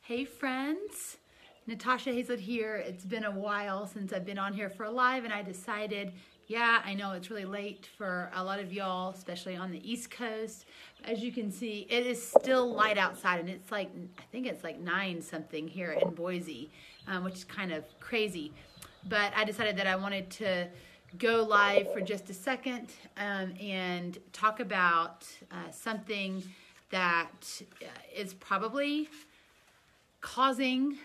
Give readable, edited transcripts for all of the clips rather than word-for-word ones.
Hey friends, Natasha Hazlett here. It's been a while since I've been on here for a live, and I decided, yeah, I know it's really late for a lot of y'all, especially on the East Coast. As you can see, it is still light outside, and it's like, I think it's like 9 something here in Boise, which is kind of crazy. But I decided that I wanted to go live for just a second and talk about something that is probably causing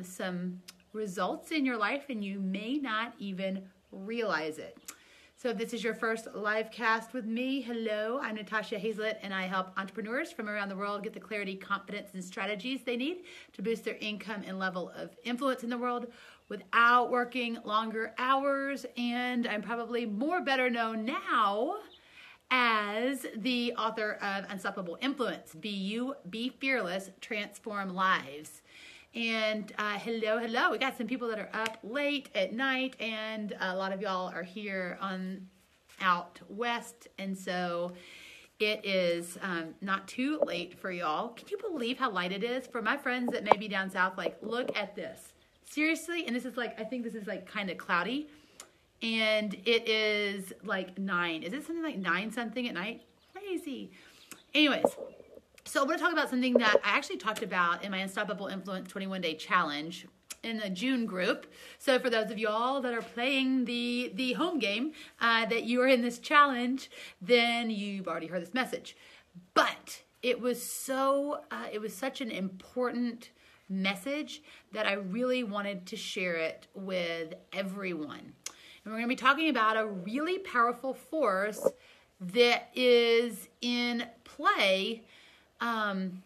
some results in your life, and you may not even realize it. So if this is your first live cast with me, hello, I'm Natasha Hazlett, and I help entrepreneurs from around the world get the clarity, confidence, and strategies they need to boost their income and level of influence in the world without working longer hours. And I'm probably better known now as the author of Unstoppable Influence, Be You, Be Fearless, Transform Lives. And hello, we got some people that are up late at night, and a lot of y'all are here out west, and so it is not too late for y'all. Can you believe how light it is? For my friends that may be down south, like, look at this. Seriously, and this is like, I think this is like kind of cloudy. And it is like 9. Is it something like 9 something at night? Crazy. Anyways, so I'm going to talk about something that I actually talked about in my Unstoppable Influence 21-Day Challenge in the June group. So for those of y'all that are playing the home game, that you are in this challenge, then you've already heard this message. But it was such an important message that I really wanted to share it with everyone. And we're going to be talking about a really powerful force that is in play, and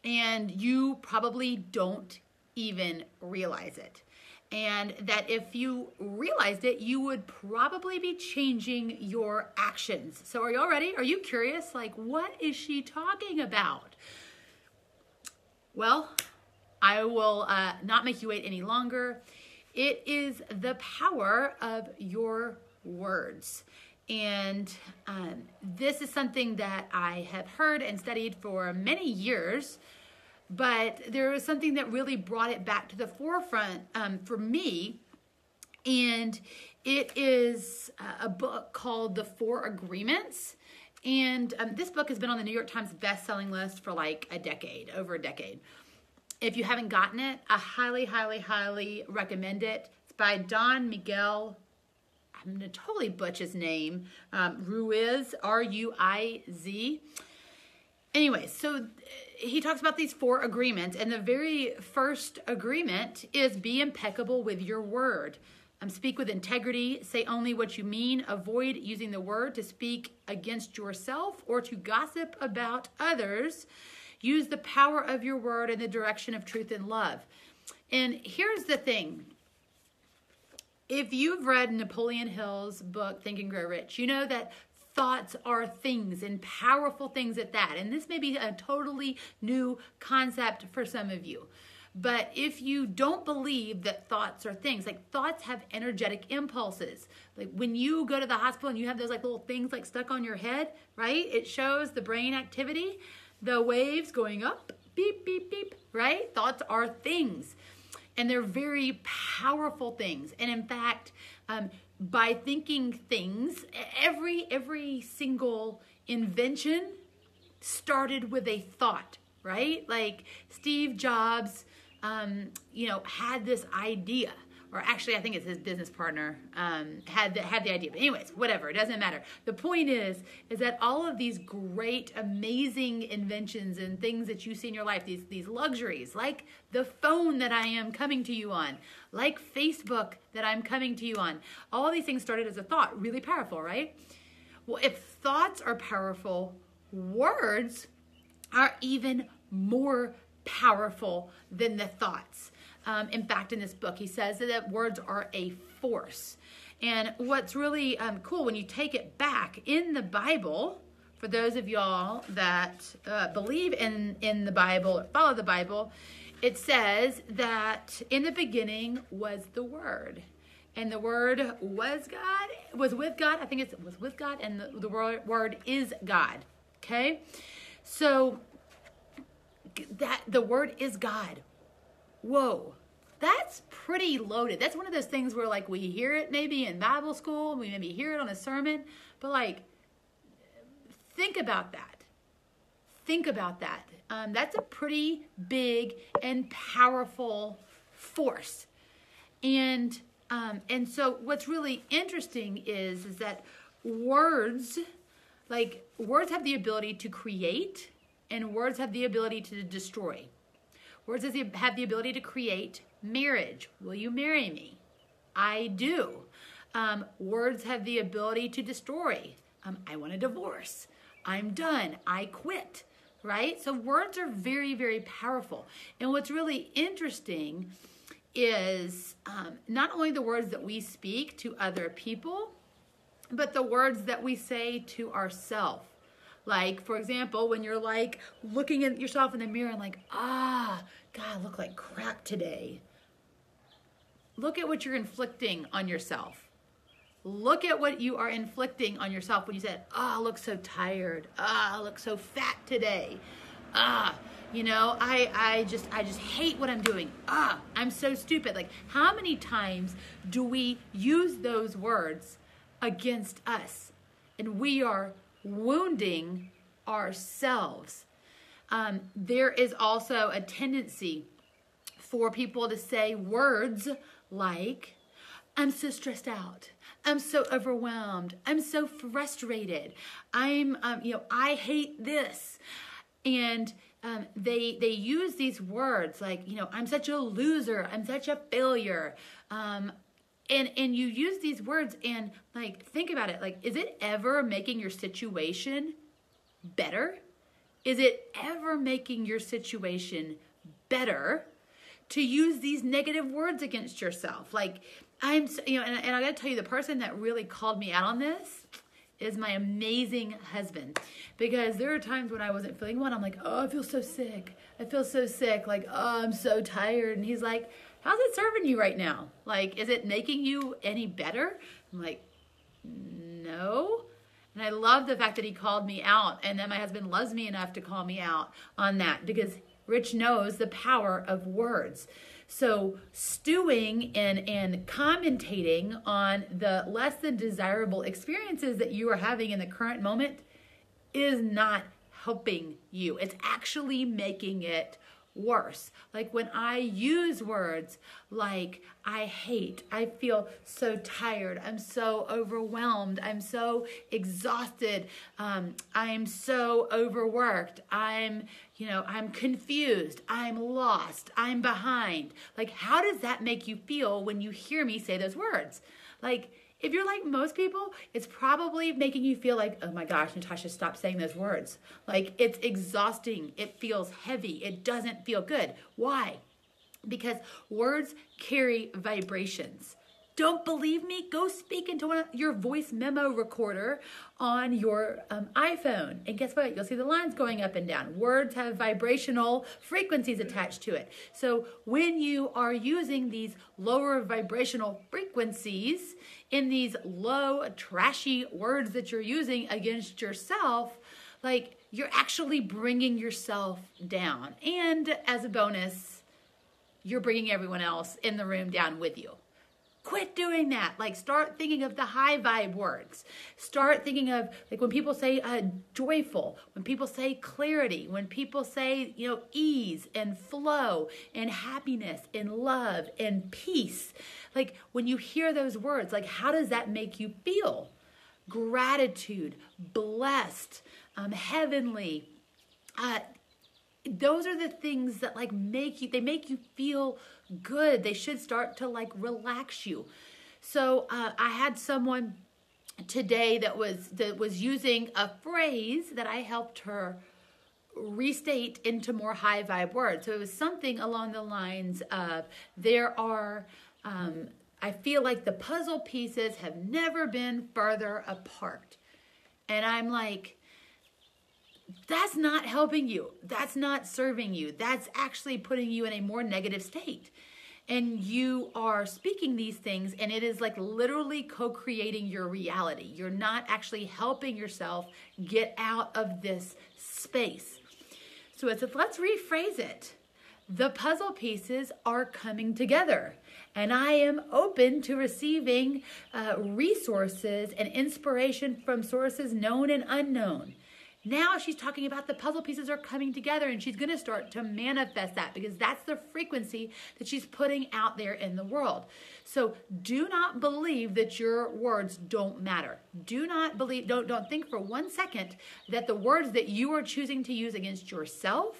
you probably don't even realize it. And that if you realized it, you would probably be changing your actions. So are y'all ready? Are you curious? Like, what is she talking about? Well, I will not make you wait any longer. It is the power of your words. And this is something that I have heard and studied for many years, but there was something that really brought it back to the forefront for me. And it is a book called The 4 Agreements. And this book has been on the New York Times best-selling list for like over a decade. If you haven't gotten it, I highly, highly, highly recommend it. It's by Don Miguel, I'm going to totally butcher his name, Ruiz, R-U-I-Z. Anyway, so he talks about these 4 agreements, and the very first agreement is be impeccable with your word. Speak with integrity, say only what you mean, avoid using the word to speak against yourself or to gossip about others. Use the power of your word in the direction of truth and love. And here's the thing. If you've read Napoleon Hill's book, Think and Grow Rich, you know that thoughts are things, and powerful things at that. And this may be a totally new concept for some of you. But if you don't believe that thoughts are things, like thoughts have energetic impulses. Like when you go to the hospital and you have those like little things like stuck on your head, right? It shows the brain activity. The waves going up, beep, beep, beep, right? Thoughts are things, and they're very powerful things. And in fact, by thinking things, every single invention started with a thought, right? Like Steve Jobs, had this idea. Or actually, I think it's his business partner had the idea. But anyways, whatever, it doesn't matter. The point is that all of these great, amazing inventions and things that you see in your life, these luxuries, like the phone that I am coming to you on, like Facebook that I'm coming to you on, all these things started as a thought, really powerful, right? Well, if thoughts are powerful, words are even more powerful than the thoughts. In fact, in this book, he says that words are a force. And what's really cool, when you take it back in the Bible, for those of y'all that believe in the Bible or follow the Bible, it says that in the beginning was the Word. And the Word was with God. I think it was with God, and the Word is God. Okay? So that the word is God. Whoa. That's pretty loaded. That's one of those things where like we hear it maybe in Bible school, we maybe hear it on a sermon, but like think about that. Think about that. That's a pretty big and powerful force. And so what's really interesting is that words have the ability to create, and words have the ability to destroy. Words have the ability to create marriage. Will you marry me? I do. Words have the ability to destroy. I want a divorce. I'm done. I quit. Right? So words are very, very powerful. And what's really interesting is not only the words that we speak to other people, but the words that we say to ourselves. Like, for example, when you're like looking at yourself in the mirror and like, God, I look like crap today. Look at what you're inflicting on yourself. Look at what you are inflicting on yourself when you said, I look so tired. I look so fat today. I just hate what I'm doing. I'm so stupid. Like, how many times do we use those words against us? And we are wounding ourselves. There is also a tendency for people to say words like, I'm so stressed out. I'm so overwhelmed. I'm so frustrated. I hate this. And they use these words like, I'm such a loser. I'm such a failure. And you use these words and like, think about it. Like, is it ever making your situation better? Is it ever making your situation better to use these negative words against yourself? Like, and I got to tell you, the person that really called me out on this is my amazing husband, because there are times when I wasn't feeling well. I'm like, I feel so sick. I feel so sick. Like, I'm so tired. And he's like, how's it serving you right now? Like, is it making you any better? I'm like, no. And I love the fact that he called me out, and that my husband loves me enough to call me out on that, because Rich knows the power of words. So stewing and commentating on the less than desirable experiences that you are having in the current moment is not helping you. It's actually making it worse. Like when I use words like I hate, I feel so tired, I'm so overwhelmed, I'm so exhausted, I'm so overworked, I'm confused, I'm lost, I'm behind. Like, how does that make you feel when you hear me say those words? Like, if you're like most people, it's probably making you feel like, oh my gosh, Natasha, stop saying those words. Like, it's exhausting. It feels heavy. It doesn't feel good. Why? Because words carry vibrations. Don't believe me? Go speak into your voice memo recorder on your iPhone. And guess what? You'll see the lines going up and down. Words have vibrational frequencies attached to it. So when you are using these lower vibrational frequencies in these low, trashy words that you're using against yourself, like, you're actually bringing yourself down. And as a bonus, you're bringing everyone else in the room down with you. Quit doing that. Like, start thinking of the high vibe words. Start thinking of, like, when people say joyful, when people say clarity, when people say, ease and flow and happiness and love and peace. Like, when you hear those words, like, how does that make you feel? Gratitude, blessed, heavenly. Those are the things that make you feel good. They should start to relax you. So I had someone today that was using a phrase that I helped her restate into more high vibe words. So it was something along the lines of, I feel like the puzzle pieces have never been further apart. And I'm like, that's not helping you. That's not serving you. That's actually putting you in a more negative state. And you are speaking these things, and it is literally co-creating your reality. You're not actually helping yourself get out of this space. So it says, let's rephrase it. The puzzle pieces are coming together, and I am open to receiving resources and inspiration from sources known and unknown. Now she's talking about the puzzle pieces are coming together, and she's going to start to manifest that because that's the frequency that she's putting out there in the world. So do not believe that your words don't matter. Do not believe, don't think for 1 second that the words that you are choosing to use against yourself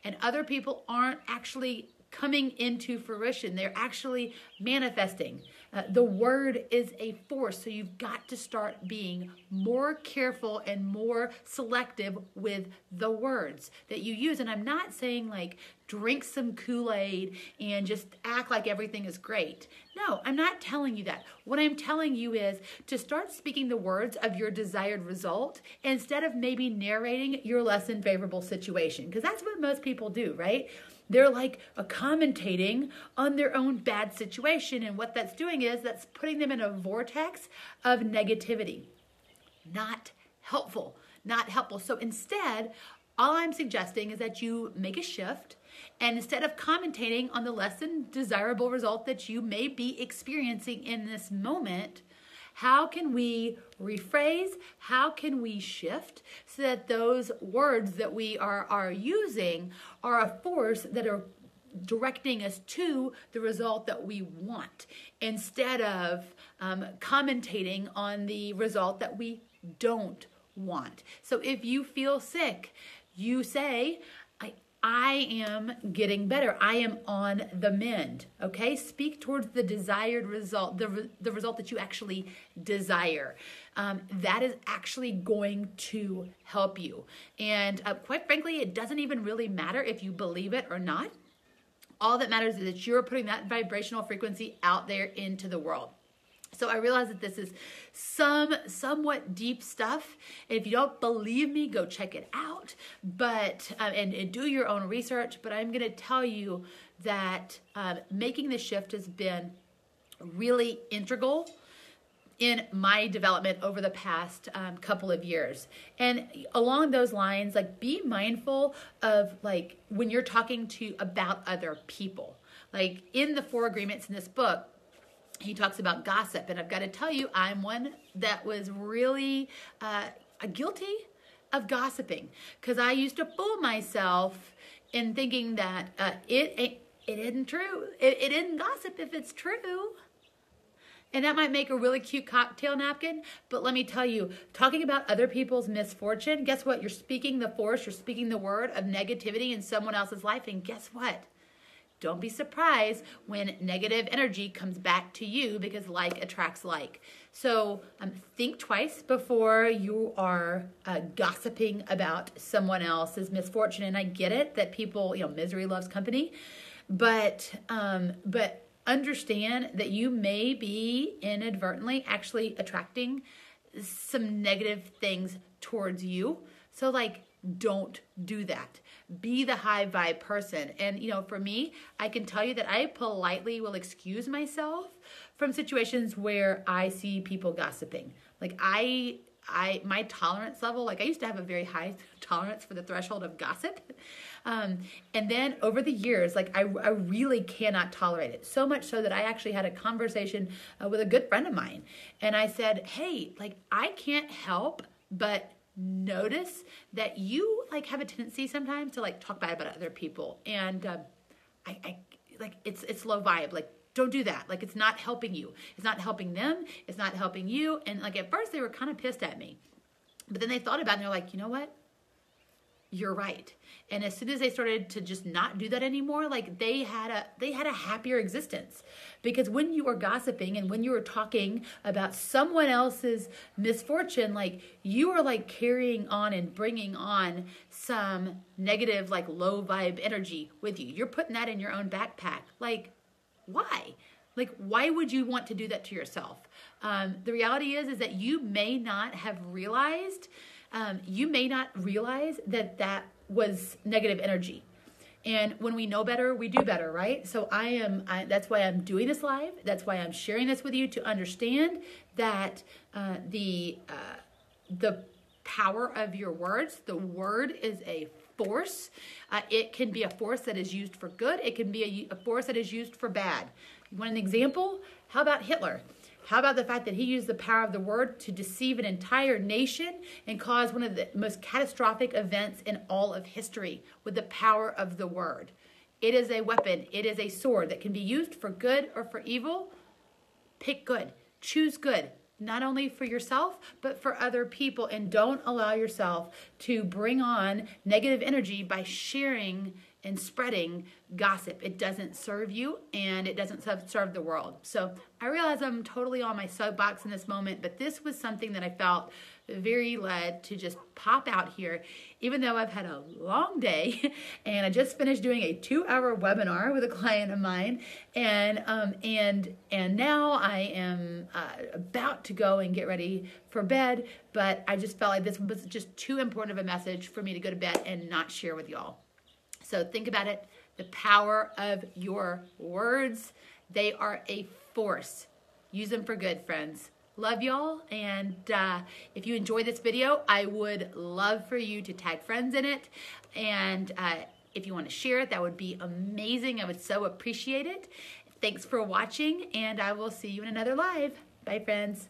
and other people aren't actually coming into fruition. They're actually manifesting. The word is a force, so you've got to start being more careful and more selective with the words that you use. And I'm not saying like drink some Kool-Aid and just act like everything is great. No, I'm not telling you that. What I'm telling you is to start speaking the words of your desired result instead of maybe narrating your less than favorable situation, because that's what most people do, right? They're like commentating on their own bad situation. And what that's doing is that's putting them in a vortex of negativity. Not helpful, not helpful. So instead, all I'm suggesting is that you make a shift. And instead of commentating on the less than desirable result that you may be experiencing in this moment, how can we rephrase? How can we shift so that those words that we are using are a force that are directing us to the result that we want instead of commentating on the result that we don't want? So if you feel sick, you say, I am getting better. I am on the mend. Okay? Speak towards the desired result, the result that you actually desire. That is actually going to help you. And quite frankly, it doesn't even really matter if you believe it or not. All that matters is that you're putting that vibrational frequency out there into the world. So I realize that this is somewhat deep stuff. If you don't believe me, go check it out. But and do your own research. But I'm going to tell you that making this shift has been really integral in my development over the past couple of years. And along those lines, like be mindful of like when you're talking about other people. Like in the 4 agreements in this book, he talks about gossip, and I've got to tell you, I'm one that was really guilty of gossiping because I used to fool myself in thinking that it isn't true. It isn't gossip if it's true. And that might make a really cute cocktail napkin, but let me tell you, talking about other people's misfortune, guess what? You're speaking the force, you're speaking the word of negativity in someone else's life, and guess what? Don't be surprised when negative energy comes back to you because like attracts like. So think twice before you are gossiping about someone else's misfortune. And I get it that people, misery loves company, but understand that you may be inadvertently actually attracting some negative things towards you. So like, don't do that. Be the high vibe person. And, for me, I can tell you that I politely will excuse myself from situations where I see people gossiping. Like my tolerance level, like I used to have a very high tolerance for the threshold of gossip. And then over the years, like I really cannot tolerate it. So much so that I actually had a conversation with a good friend of mine. And I said, hey, like I can't help but notice that you like have a tendency sometimes to like talk bad about other people, and I like it's low vibe. Like don't do that. Like it's not helping you. It's not helping them. It's not helping you. And like at first they were kind of pissed at me, but then they thought about it and they're like, you know what? You're right. And as soon as they started to just not do that anymore, like they had a happier existence. Because when you are gossiping and when you are talking about someone else's misfortune, like you are like carrying on and bringing on some negative, like low vibe energy with you. You're putting that in your own backpack. Like, why? Like, why would you want to do that to yourself? The reality is that you may not have realized that that was negative energy. And when we know better, we do better, right? So that's why I'm doing this live. That's why I'm sharing this with you to understand that the power of your words, the word is a force. It can be a force that is used for good. It can be a force that is used for bad. You want an example? How about Hitler? How about the fact that he used the power of the word to deceive an entire nation and cause one of the most catastrophic events in all of history with the power of the word? It is a weapon. It is a sword that can be used for good or for evil. Pick good. Choose good. Not only for yourself, but for other people. And don't allow yourself to bring on negative energy by sharing and spreading gossip. It doesn't serve you, and it doesn't serve the world. So I realize I'm totally on my soapbox in this moment, but this was something that I felt very led to just pop out here, even though I've had a long day and I just finished doing a 2-hour webinar with a client of mine, and now I am about to go and get ready for bed, but I just felt like this was just too important of a message for me to go to bed and not share with y'all. So think about it, the power of your words. They are a force. Use them for good, friends. Love y'all, and if you enjoy this video, I would love for you to tag friends in it, and if you want to share it, that would be amazing. I would so appreciate it. Thanks for watching, and I will see you in another live. Bye, friends.